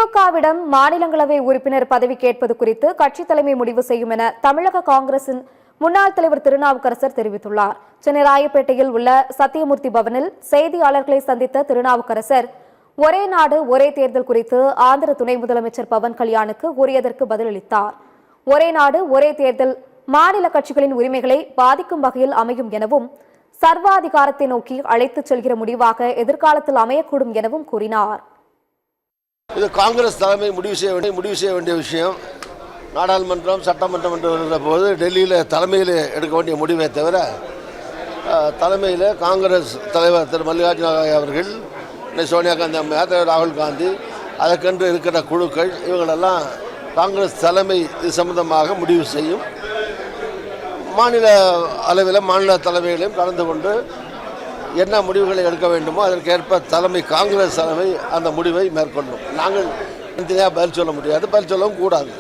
திமுகவிடம் மாநிலங்களவை உறுப்பினர் பதவி கேட்பது குறித்து கட்சி தலைமை முடிவு செய்யும் என தமிழக காங்கிரசின் முன்னாள் தலைவர் திருநாவுக்கரசர் தெரிவித்துள்ளார். சென்னை ராயப்பேட்டையில் உள்ள சத்தியமூர்த்தி பவனில் செய்தியாளர்களை சந்தித்த திருநாவுக்கரசர் ஒரே நாடு ஒரே தேர்தல் குறித்து ஆந்திர துணை முதலமைச்சர் பவன் கல்யாணுக்கு கூறியதற்கு பதிலளித்தார். ஒரே நாடு ஒரே தேர்தல் மாநில கட்சிகளின் உரிமைகளை பாதிக்கும் வகையில் அமையும் எனவும் சர்வாதிகாரத்தை நோக்கி அழைத்துச் செல்கிற முடிவாக எதிர்காலத்தில் அமையக்கூடும் எனவும் கூறினார். இது காங்கிரஸ் தலைமை முடிவு செய்ய வேண்டிய விஷயம். நாடாளுமன்றம் சட்டமன்றம் என்று வருகிற போது டெல்லியில் தலைமையில் எடுக்க வேண்டிய முடிவை தவிர தலைமையில் காங்கிரஸ் தலைவர் திரு மல்லிகார்ஜுன அவர்கள், சோனியா காந்தி அம்மையார், ராகுல் காந்தி, அதற்கென்று இருக்கிற குழுக்கள், இவங்களெல்லாம் காங்கிரஸ் தலைமை இது சம்பந்தமாக முடிவு செய்யும். மாநில அளவில் மாநில தலைமைகளையும் கலந்து கொண்டு என்ன முடிவுகளை எடுக்க வேண்டுமோ அதற்கேற்ப காங்கிரஸ் தலைமை அந்த முடிவை மேற்கொள்ளும். நாங்கள் தனியாக பதில் சொல்ல முடியாது, பதில் சொல்லவும் கூடாது.